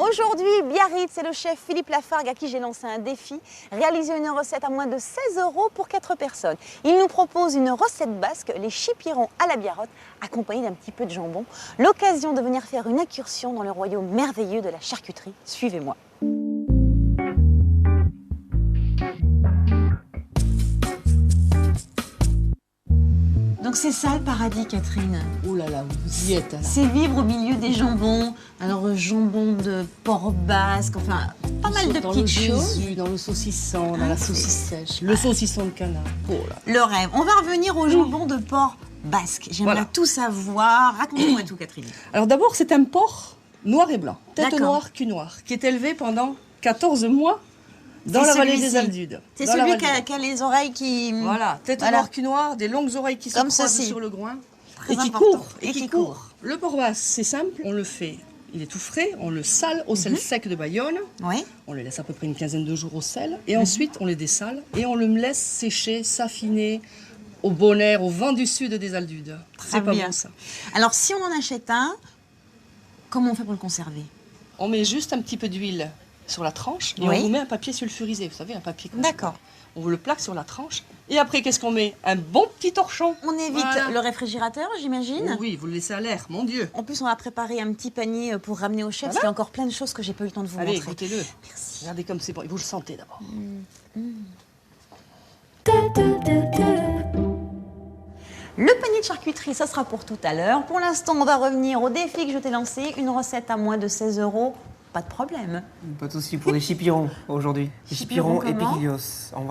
Aujourd'hui, Biarritz, c'est le chef Philippe Lafargue à qui j'ai lancé un défi, réaliser une recette à moins de 16 € pour 4 personnes. Il nous propose une recette basque, les chipirons à la biarrotte, accompagnée d'un petit peu de jambon. L'occasion de venir faire une incursion dans le royaume merveilleux de la charcuterie. Suivez-moi. Donc c'est ça le paradis, Catherine. Oh là là, vous y êtes là. C'est vivre au milieu des jambons. Alors jambon de porc basque, enfin pas mal de petites choses. Dans le saucisson, dans la saucisse sèche, le saucisson de canard. Oh là. Le rêve. On va revenir au jambon de porc basque. J'aimerais tout savoir. Raconte-moi tout, Catherine. Alors d'abord, c'est un porc noir et blanc, tête D'accord. noire, cul noir, qui est élevé pendant 14 mois dans la vallée des Aldudes. C'est Dans la celui vallée qui a les oreilles qui... Voilà, tête noire, cul noir, des longues oreilles qui se Comme croisent ceci. sur le groin. Très Et qui important. court. Et qui court. Le porc basque, c'est simple, on le fait. Il est tout frais, on le sale au sel sec de Bayonne. Oui. On le laisse à peu près une quinzaine de jours au sel. Et ensuite, on les dessale et on le laisse sécher, s'affiner au bon air, au vent du sud des Aldudes. C'est pas bien. bon ça. Alors si on en achète un, comment on fait pour le conserver? On met juste un petit peu d'huile sur la tranche et Oui. on vous met un papier sulfurisé. Vous savez, un papier comme D'accord. ça. On vous le plaque sur la tranche. Et après, qu'est-ce qu'on met? Un bon petit torchon. On évite Voilà. le réfrigérateur, j'imagine. Oh oui, vous le laissez à l'air, mon Dieu. En plus, on va préparer un petit panier pour ramener au chef. Voilà. Parce qu'il y a encore plein de choses que j'ai pas eu le temps de vous Allez, montrer. goûtez-le. Merci. Regardez comme c'est bon. Et vous le sentez d'abord. Le panier de charcuterie, ça sera pour tout à l'heure. Pour l'instant, on va revenir au défi que je t'ai lancé. Une recette à moins de 16 €. Pas de problème. Pas de souci pour les chipirons aujourd'hui. Les Chipirons chipirons et comment piquillos. On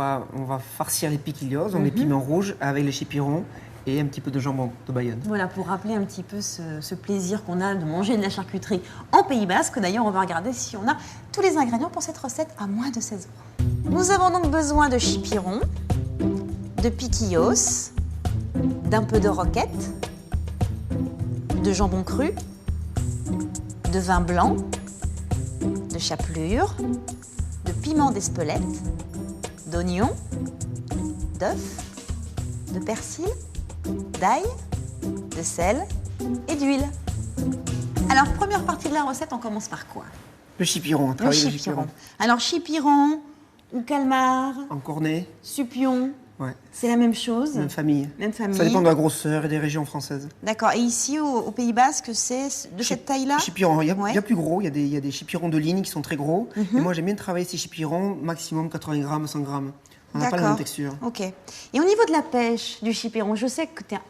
va farcir les piquillos, donc les piments rouges avec les chipirons et un petit peu de jambon de Bayonne. Voilà, pour rappeler un petit peu ce plaisir qu'on a de manger de la charcuterie en Pays Basque. D'ailleurs, on va regarder si on a tous les ingrédients pour cette recette à moins de 16 €. Nous avons donc besoin de chipirons, de piquillos, d'un peu de roquette, de jambon cru, de vin blanc, de chapelure, de piment d'Espelette, d'oignons, d'œufs, de persil, d'ail, de sel et d'huile. Alors, première partie de la recette, on commence par quoi? Le chipiron, on Le travaille le chipiron. Alors, chipiron ou calmar, En cornet, supion, ouais. c'est la même chose? Même famille. Même famille. Ça dépend de la grosseur et des régions françaises. D'accord. Et ici, au Pays Basque, c'est de cette taille-là? Chipiron, il y Ouais. a plus gros, il y a des chipirons de ligne qui sont très gros. Et moi, j'aime bien travailler ces chipirons, maximum 80 grammes, 100 grammes. On n'a pas la même texture. Ok. Et au niveau de la pêche du chipiron, je sais que tu es un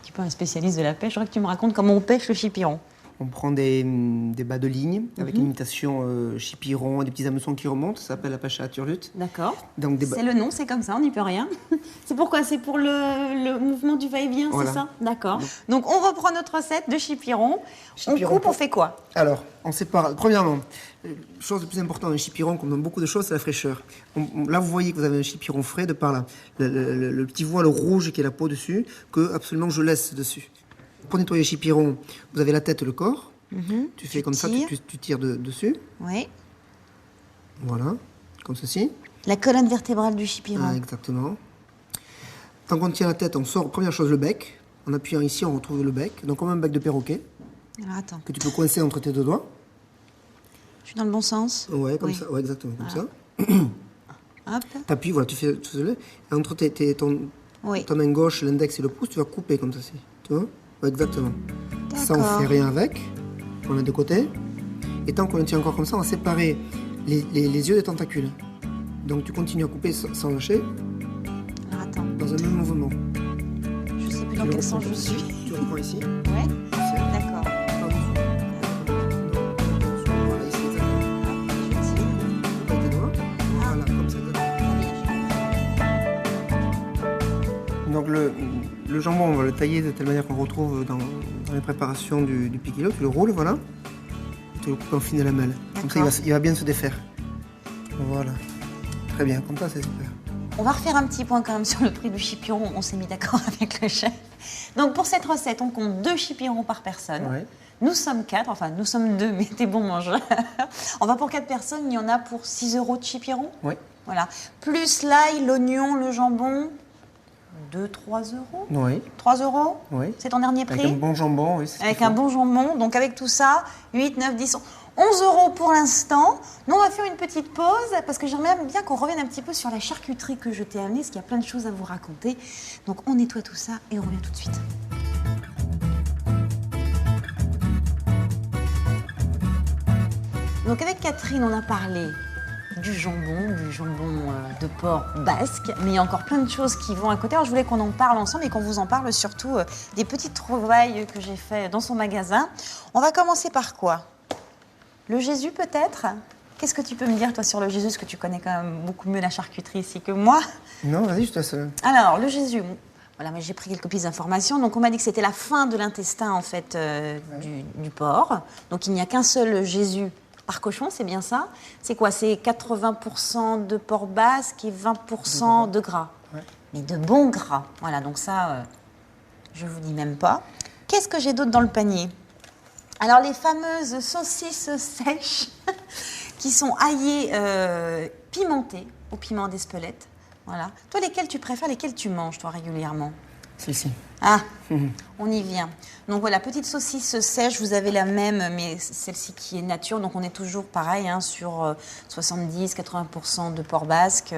petit peu un spécialiste de la pêche. Je voudrais que tu me racontes comment on pêche le chipiron. On prend des bas de ligne avec une imitation chipiron, des petits hameçons qui remontent. Ça s'appelle la pêche à la turlute. D'accord. Donc des C'est le nom, c'est comme ça, on n'y peut rien. C'est pourquoi? C'est pour le mouvement du va-et-vient, Voilà. c'est ça? D'accord. Donc on reprend notre recette de chipiron. Chipiron On coupe, pour- on fait quoi? Alors, on sépare. Premièrement, chose la plus importante dans les chipirons, comme dans beaucoup de choses, c'est la fraîcheur. Là, vous voyez que vous avez un chipiron frais de par là. Le petit voile rouge qui est la peau dessus, que absolument je laisse dessus. Pour nettoyer les chipirons, vous avez la tête et le corps. Tu fais comme ça, tires. tu tires dessus. Oui. Voilà, comme ceci. La colonne vertébrale du chipiron. Ah, exactement. Tant qu'on tient la tête, on sort, première chose, le bec. En appuyant ici, on retrouve le bec. Donc, comme un bec de perroquet, Alors attends, que tu peux coincer entre tes deux doigts. je suis dans le bon sens? Ouais, comme Oui. ça. Ouais, exactement, comme ça. Hop. T'appuies, voilà, tu fais le. Et entre Oui. ta main gauche, l'index et le pouce, tu vas couper comme ceci. Tu vois? Ouais, exactement. Ça, on D'accord. fait rien avec. On met de côté. Et tant qu'on le tient encore comme ça, on va séparer les yeux des tentacules. Donc tu continues à couper sans lâcher, Alors attends, dans un même mouvement. je sais plus dans Tu le quel sens reprends je ici, suis. Tu reprends ici. Ouais. Ici, D'accord. Voilà, ici, exactement. Je tire. Coupe avec tes doigts. Voilà, comme ça. Donc le jambon, on va le tailler de telle manière qu'on retrouve dans les préparations du piquillo. Tu le roules, voilà. Et tu le coupes en fines lamelles. Comme ça, il va bien se défaire. Voilà. Très bien, comme ça, c'est super. On va refaire un petit point quand même sur le prix du chipiron. On s'est mis d'accord avec le chef. Donc pour cette recette, on compte 2 chipirons par personne. Ouais. Nous sommes 4, enfin nous sommes 2, mais t'es bon mangeur. On va pour 4 personnes, il y en a pour 6 € de chipiron. Oui. Voilà. Plus l'ail, l'oignon, le jambon, 2-3 €. Oui. 3 €. Oui. C'est ton dernier prix? Avec un bon jambon, oui. c'est ce Avec qu'il un faut. bon jambon. Donc avec tout ça, 8, 9, 10. 11 € pour l'instant. Nous, on va faire une petite pause parce que j'aimerais bien qu'on revienne un petit peu sur la charcuterie que je t'ai amenée, parce qu'il y a plein de choses à vous raconter. Donc, on nettoie tout ça et on revient tout de suite. Donc, avec Catherine, on a parlé du jambon de porc basque, mais il y a encore plein de choses qui vont à côté. Alors je voulais qu'on en parle ensemble et qu'on vous en parle surtout des petites trouvailles que j'ai fait dans son magasin. On va commencer par quoi? Le Jésus peut-être? Qu'est-ce que tu peux me dire toi sur le Jésus, parce que tu connais quand même beaucoup mieux la charcuterie ici que moi? Non, vas-y, je te laisse. Alors le Jésus, voilà, mais j'ai pris quelques petites informations. Donc on m'a dit que c'était la fin de l'intestin en fait du porc. Donc il n'y a qu'un seul Jésus par cochon, c'est bien ça? C'est quoi? C'est 80% de porc basque et 20% de gras. Ouais. Mais de bon gras. Voilà, donc ça, je vous dis même pas. Qu'est-ce que j'ai d'autre dans le panier? Alors, les fameuses saucisses sèches qui sont aillées, pimentées au piment d'Espelette. Voilà. Toi, lesquelles tu préfères, lesquelles tu manges, toi, régulièrement? Celle-ci. Ah, on y vient. Donc voilà, petite saucisse sèche, vous avez la même, mais celle-ci qui est nature. Donc on est toujours pareil, hein, sur 70-80% de porc basque.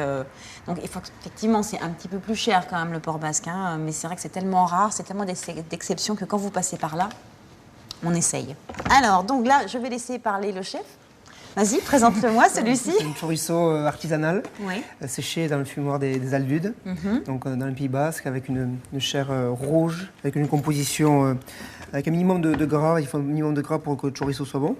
Donc effectivement, c'est un petit peu plus cher quand même le porc basque. Hein, mais c'est vrai que c'est tellement rare, c'est tellement d'exceptions que quand vous passez par là, on essaye. Alors, donc là, je vais laisser parler le chef. Vas-y, présente-le-moi celui-ci. C'est un chorizo artisanal, Oui. séché dans le fumoir des Aldudes, donc dans le Pays Basque, avec une chair rouge, avec une composition, avec un minimum de gras. Il faut un minimum de gras pour que le chorizo soit bon.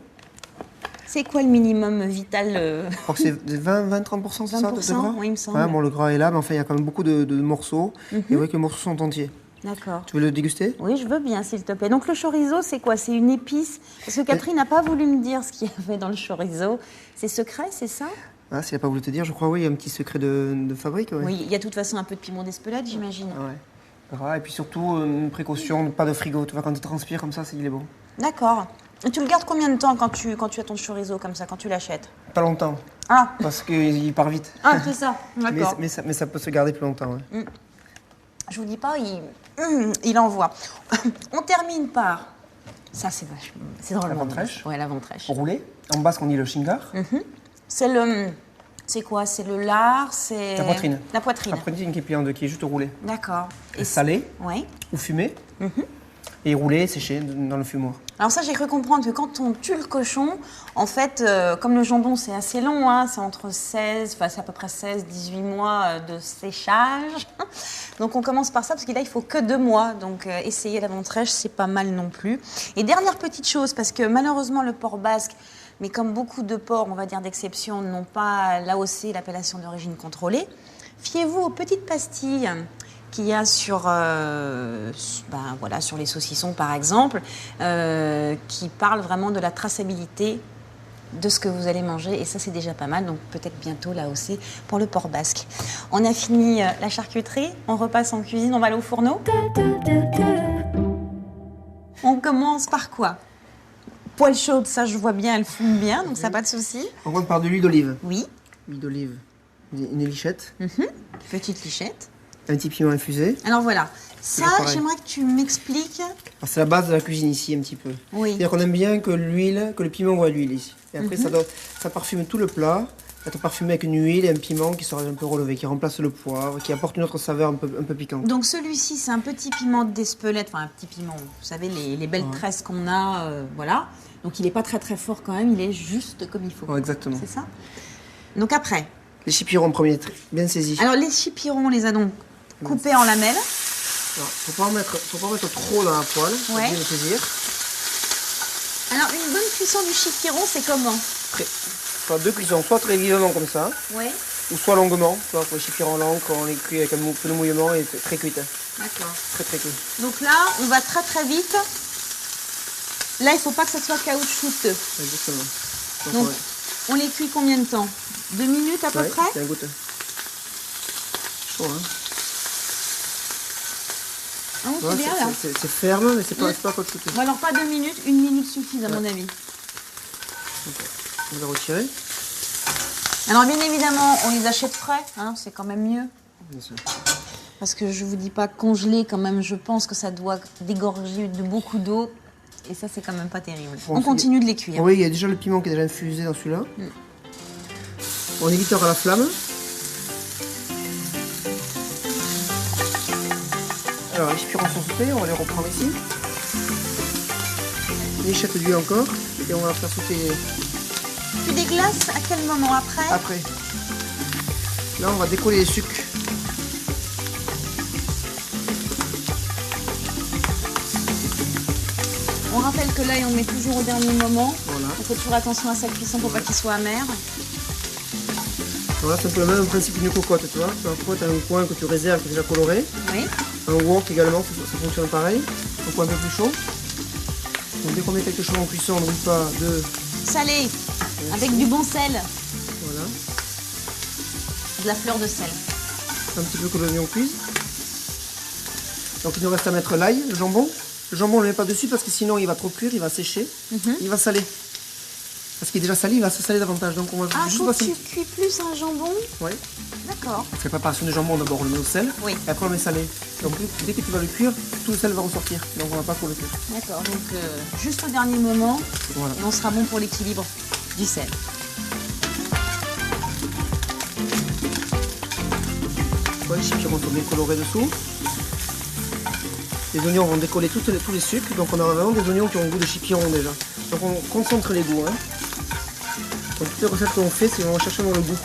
C'est quoi le minimum vital Je crois que c'est 20-30%, c'est ça, de 20%, gras? oui, il me semble. Ouais, bon, le gras est là, mais enfin, il y a quand même beaucoup de morceaux. Et vous voyez que les morceaux sont entiers. D'accord. Tu veux le déguster? Oui, je veux bien, s'il te plaît. Donc, le chorizo, c'est quoi? C'est une épice? Parce que Catherine n'a pas voulu me dire ce qu'il y avait dans le chorizo. C'est secret, c'est ça? Ah, s'il n'a pas voulu te dire, je crois, oui, il y a un petit secret de fabrique. Ouais. Oui, il y a de toute façon un peu de piment d'Espelette, j'imagine. Ouais. Gras, et puis surtout, une précaution, pas de frigo. Tu vois, quand tu transpires comme ça, il est bon. D'accord. Et tu le gardes combien de temps quand tu as ton chorizo comme ça, quand tu l'achètes? Pas longtemps, Ah, parce qu'il part vite. ah c'est ça. D'accord. Mais ça peut se garder plus longtemps. Ouais. Je vous dis pas, il envoie. On termine par... Ça, c'est vachement... C'est drôlement... La ventrèche. Ouais, la ventrèche. Roulé. En basque, on dit le shingar. C'est le... C'est quoi? C'est le lard, c'est... La poitrine. La poitrine. La poitrine qui est pliée en deux, qui est juste roulée. D'accord. Et salé Oui. ou fumé. Et roulé, séché dans le fumoir. Alors ça, j'ai cru comprendre que quand on tue le cochon, en fait, comme le jambon, c'est assez long, hein, c'est entre 16, enfin c'est à peu près 16-18 mois de séchage. Donc on commence par ça, parce que là, il faut que 2 mois. Donc essayer la ventrèche, c'est pas mal non plus. Et dernière petite chose, parce que malheureusement, le porc basque, mais comme beaucoup de porcs, on va dire d'exception, n'ont pas l'AOC, l'appellation d'origine contrôlée, fiez-vous aux petites pastilles qu'il y a sur, sur les saucissons par exemple, qui parlent vraiment de la traçabilité de ce que vous allez manger, et ça c'est déjà pas mal, donc peut-être bientôt là aussi pour le porc basque. On a fini la charcuterie, on repasse en cuisine, on va aller au fourneau. On commence par quoi? Poêle chaude, ça je vois bien, elle fume bien, donc ça pas de souci. On compte par de l'huile d'olive. Oui. L'huile d'olive, une lichette, Petite lichette. un petit piment infusé. Alors voilà, ça toujours pareil. j'aimerais que tu m'expliques. Alors, c'est la base de la cuisine ici, un petit peu. Oui. C'est-à-dire qu'on aime bien que le piment voit l'huile ici. Et après, ça parfume tout le plat. Ça te parfume avec une huile et un piment qui sera un peu relevé, qui remplace le poivre, qui apporte une autre saveur un peu piquante. Donc celui-ci, c'est un petit piment d'Espelette, enfin un petit piment, vous savez, les belles tresses qu'on a, voilà. Donc il n'est pas très très fort quand même, il est juste comme il faut. Ouais, exactement. C'est ça? Donc après, Les chipirons en premier, bien saisis. alors les chipirons, on les a donc coupés en lamelles. Alors, faut pas en mettre trop dans la poêle, faut Ouais. bien le saisir. Alors une bonne cuisson du chipiron, c'est comment? Soit 2 cuissons, soit très vivement comme ça, Oui. ou soit longuement. Tu vois, pour les chipirons longs, quand on les cuit avec un peu de mouillement et très cuite. D'accord. Très très cuit. Donc là, on va très très vite. Là, il ne faut pas que ça soit caoutchouteux. Exactement. Donc, ouais. on les cuit combien de temps? 2 minutes à peu Ouais, près? c'est un goût. Chaud, hein. Ah, on Ouais, fait bien là. c'est ferme, mais c'est pas caoutchouteux. Bon, alors pas 2 minutes, 1 minute suffit à mon avis. On va le retirer. Alors bien évidemment, on les achète frais, hein, c'est quand même mieux. Bien sûr. Parce que je vous dis pas congelé quand même, je pense que ça doit dégorger de beaucoup d'eau. Et ça, c'est quand même pas terrible. Bon, On continue de les cuire. Oui, il y a déjà le piment qui est déjà infusé dans celui-là. On évite à la flamme. Alors, les chipirons sont sautés, on va les reprendre ici. Une échette d'huile encore, et on va faire sauter Tu déglaces à quel moment après? après. Là, on va décoller les sucres. On rappelle que l'ail, on le met toujours au dernier moment. Voilà. On fait toujours attention à sa cuisson pour pas qu'il soit amer. Voilà, c'est un peu le même principe qu'une cocotte, tu vois. Un cocotte, tu as un coin que tu réserves, qui est déjà coloré. Oui. Un wok également, ça fonctionne pareil. Un coin un peu plus chaud. Donc dès qu'on met quelque chose en cuisson, on n'oublie pas de... Salé, avec du bon sel. Voilà. De la fleur de sel. Un petit peu que l'oignon cuise. Donc il nous reste à mettre l'ail, le jambon. Le jambon, on ne le met pas dessus parce que sinon il va trop cuire, il va sécher. Il va saler. Parce qu'il est déjà salé, il va se saler davantage. Donc on va Ah, juste faut que passer... tu cuis plus un jambon? Oui. D'accord. Parce que la préparation du jambon, d'abord on le met au sel. Oui. Et après on le met salé. Donc dès que tu vas le cuire, tout le sel va ressortir. Donc on ne va pas trop le cuire. D'accord, donc juste au dernier moment, Voilà. et on sera bon pour l'équilibre du sel. Les chipirons sont bien colorés dessous. Les oignons vont décoller tous les sucres. Donc on aura vraiment des oignons qui ont le goût de chipiron déjà. Donc on concentre les goûts. Hein. Donc toutes les recettes qu'on fait, c'est on va chercher dans le goût.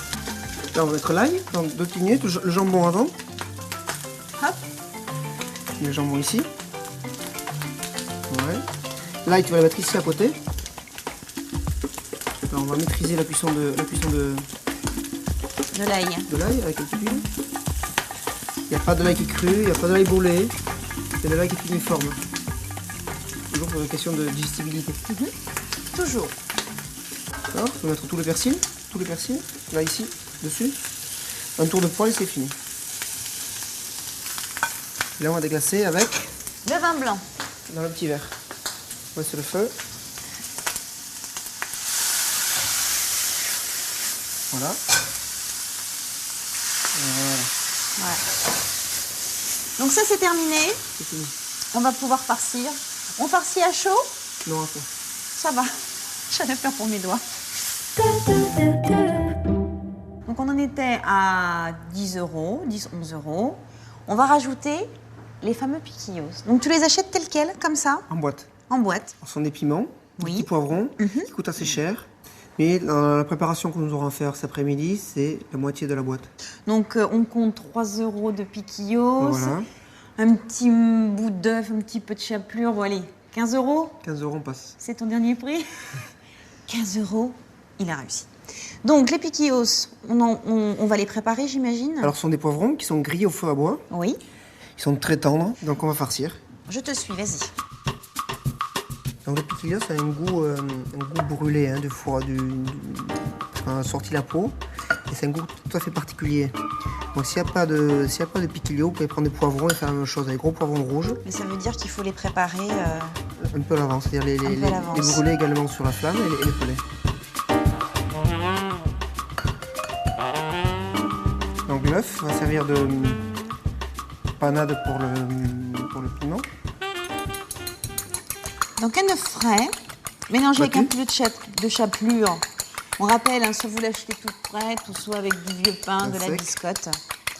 Là on va mettre l'ail dans 2 petites minutes, le jambon avant. Hop. Le jambon ici. Ouais. L'ail tu vas le mettre ici à côté. Là on va maîtriser la cuisson de l'ail. Avec un petit huile. Il n'y a pas de l'ail qui est cru, il n'y a pas de l'ail brûlé. C'est de l'ail qui est uniforme. Toujours pour une question de digestibilité. Toujours. D'accord. On va mettre tout le persil. Là ici, dessus. Un tour de poêle et c'est fini. Et là on va déglacer avec Le vin blanc. dans le petit verre. On va sur le feu. Voilà. Voilà. Donc ça c'est terminé. C'est fini. On va pouvoir farcir. On farcit à chaud? Non, après. Ça va. J'en ai peur pour mes doigts. Donc on en était à 10 euros, 10, 11 euros. On va rajouter les fameux piquillos. Donc tu les achètes tels quels, comme ça, En boîte. en boîte. Ce sont des piments, Oui. des petits poivrons, qui coûtent assez cher. Mais dans la préparation que nous aurons à faire cet après-midi, c'est la moitié de la boîte. Donc on compte 3 euros de piquillos, Voilà. un petit bout d'œuf, un petit peu de chapelure. Bon allez, 15 euros, 15 euros, on passe. c'est ton dernier prix? 15 euros, il a réussi. Donc les piquillos, on va les préparer, j'imagine? Alors, ce sont des poivrons qui sont grillés au feu à bois. Oui, Ils sont très tendres, donc on va farcir. je te suis, vas-y. Donc, le piquillos, ça a un goût brûlé, hein, quand on a sorti la peau. Et c'est un goût tout à fait particulier. Donc, s'il n'y a pas de piquillos, vous pouvez prendre des poivrons et faire la même chose, des gros poivrons rouges, Mais ça veut dire qu'il faut les préparer. un peu à l'avance. C'est-à-dire Un peu à l'avance. les brûler également sur la flamme et les peler. Donc, l'œuf va servir de panade pour le piment. Donc un œuf frais, mélangé avec Battu. un peu de chapelure. On rappelle, hein, soit vous l'achetez toute prête, ou soit avec du vieux pain, de la Sec. biscotte.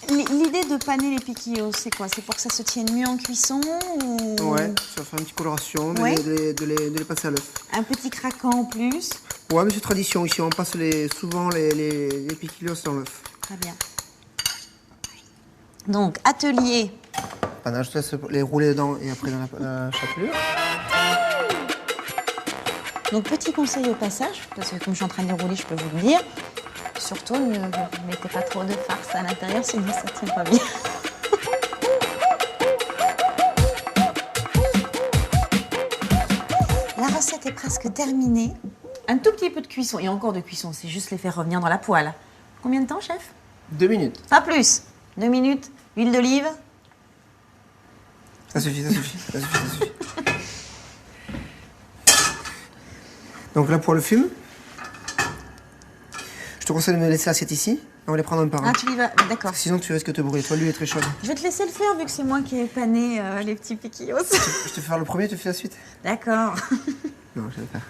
L'idée de paner les piquillos, c'est quoi? C'est pour que ça se tienne mieux en cuisson ou Ouais, ça va faire une petite coloration, Ouais. de les passer à l'œuf. un petit craquant en plus? Ouais, mais c'est tradition ici, on passe souvent les piquillos dans l'œuf. Très bien. Donc, atelier. Panache, je te laisse les rouler dedans et après dans la chapelure. Donc, petit conseil au passage, parce que comme je suis en train de les rouler, je peux vous le dire. Surtout, ne mettez pas trop de farce à l'intérieur, sinon ça ne tient pas bien. La recette est presque terminée. Un tout petit peu de cuisson, et encore de cuisson, c'est juste les faire revenir dans la poêle. Combien de temps, chef? 2 minutes. Pas plus. 2 minutes, huile d'olive. Ça suffit. Donc la poêle fume. Je te conseille de me laisser l'assiette ici. On va les prendre un par un. Ah, tu y vas, d'accord. Sinon, tu risques de te brûler. Toi, l'huile est très chaude. Je vais te laisser le faire vu que c'est moi qui ai pané les petits piquillos. Je te fais faire le premier, tu fais la suite. D'accord. Non, je vais le faire.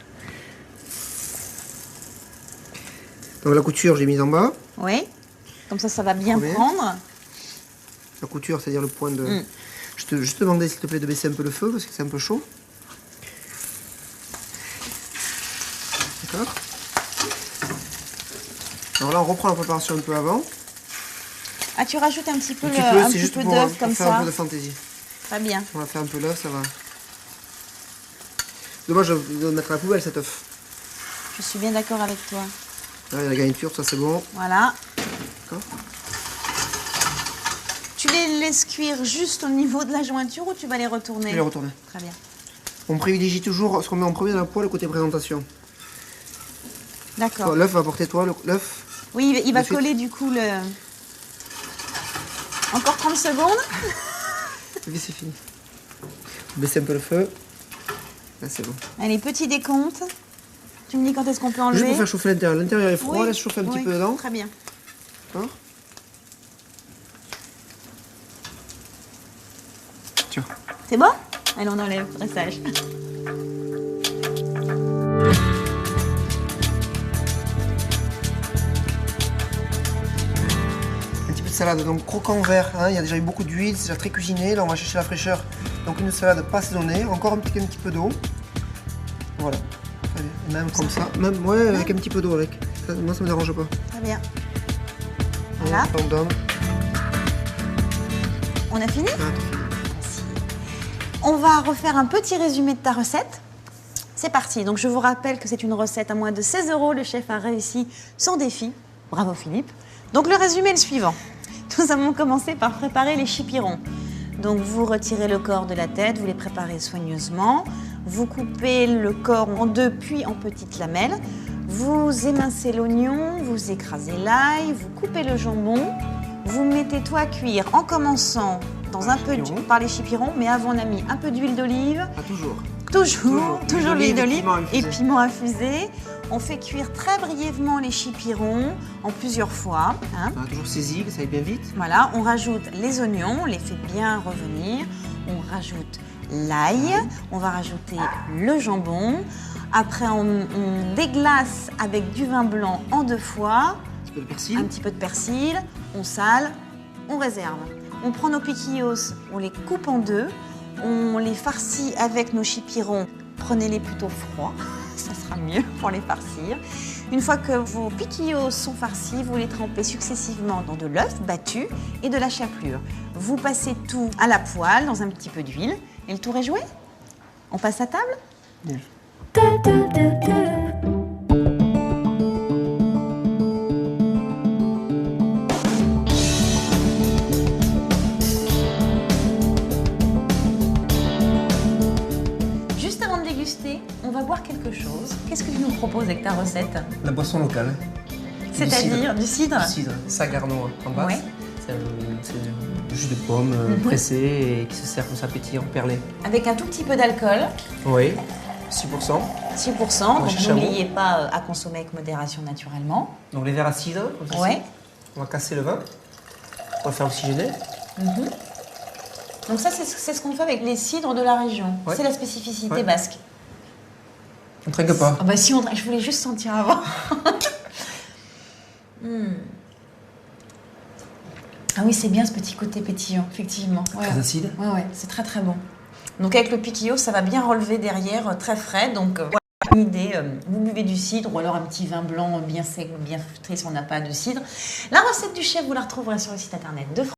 Donc la couture, j'ai mise en bas. Oui. Comme ça va bien Premier. prendre. La couture, c'est-à-dire le point de... Je te demandais, s'il te plaît, de baisser un peu le feu parce que c'est un peu chaud. D'accord. Alors là, on reprend la préparation un peu avant. Ah, tu rajoutes un petit peu, Un petit peu, un c'est petit juste peu pour d'œuf comme faire un ça. peu de fantaisie. Très bien. On va faire un peu l'œuf, ça va. Dommage de mettre à la poubelle cet œuf. Je suis bien d'accord avec toi. Là, la garniture, ça c'est bon. Voilà. D'accord. Tu les laisses cuire juste au niveau de la jointure ou tu vas les retourner? Je vais les retourner. Très bien. On privilégie toujours ce qu'on met en premier dans la poêle, le côté présentation. D'accord. L'œuf va apporter toi, l'œuf. Oui, il va De suite. coller du coup le... Encore 30 secondes. Et puis c'est fini. Baissez un peu le feu. Là, c'est bon. Allez, petit décompte. Tu me dis quand est-ce qu'on peut Juste enlever? pour faire chauffer l'intérieur. L'intérieur est froid, Oui, laisse chauffer un petit oui, peu dedans. Très bien. D'accord. Tiens. C'est bon? Allez, on enlève, dressage. Un petit peu de salade, donc croquant vert. Hein. Il y a déjà eu beaucoup d'huile, c'est déjà très cuisiné. Là, on va chercher la fraîcheur. Donc une salade pas assaisonnée, encore un petit peu d'eau. Voilà. Allez, même comme ça. Même, ouais, avec un petit peu d'eau avec. Ça, moi, ça me dérange pas. Très bien. Voilà. On donne. On a fini? Ah, t'as fini. On va refaire un petit résumé de ta recette. C'est parti. Donc, je vous rappelle que c'est une recette à moins de 16 €. Le chef a réussi son défi. Bravo, Philippe. Donc, le résumé est le suivant. Nous avons commencé par préparer les chipirons. Donc, vous retirez le corps de la tête, vous les préparez soigneusement. Vous coupez le corps en deux, puis en petites lamelles. Vous émincez l'oignon, vous écrasez l'ail, vous coupez le jambon. Vous mettez tout à cuire en commençant dans un peu par les chipirons, mais avant on a mis un peu d'huile d'olive. Pas toujours. Toujours l'huile d'olive piment et infusé. piment infusé. On fait cuire très brièvement les chipirons en plusieurs fois. Hein. On a toujours saisi, que ça aille bien vite. Voilà, on rajoute les oignons, on les fait bien revenir. On rajoute l'ail, on va rajouter le jambon. Après, on déglace avec du vin blanc en 2 fois. Un petit peu de persil. Un petit peu de persil, on sale, on réserve. On prend nos piquillos, on les coupe en 2, on les farcit avec nos chipirons. Prenez-les plutôt froids, ça sera mieux pour les farcir. Une fois que vos piquillos sont farcis, vous les trempez successivement dans de l'œuf battu et de la chapelure. Vous passez tout à la poêle dans un petit peu d'huile et le tour est joué. On passe à table? Bien. Juste avant de déguster, on va boire quelque chose. Qu'est-ce que tu nous proposes avec ta recette? La boisson locale. C'est-à-dire du cidre? Du cidre, Sagarno en basse. Ouais. C'est du jus de pomme pressé et qui se sert comme ça pétillant, perlé. Avec un tout petit peu d'alcool, Oui, 6%. 6%, donc chercher un n'oubliez pas à consommer avec modération naturellement. Donc les verres à cidre, comme ça. Ouais. On va casser le vin. On va faire oxygéner. Donc ça, c'est ce qu'on fait avec les cidres de la région. Ouais. C'est la spécificité Ouais. basque. On trinque pas. Ah bah si, je voulais juste sentir avant. Ah oui, c'est bien ce petit côté pétillant, effectivement. Ouais. Très acide. Ouais, c'est très très bon. Donc avec le piquillo, ça va bien relever derrière, très frais. Donc voilà, une idée, vous buvez du cidre ou alors un petit vin blanc bien sec, bien filtré si on n'a pas de cidre. La recette du chef, vous la retrouverez sur le site internet de France.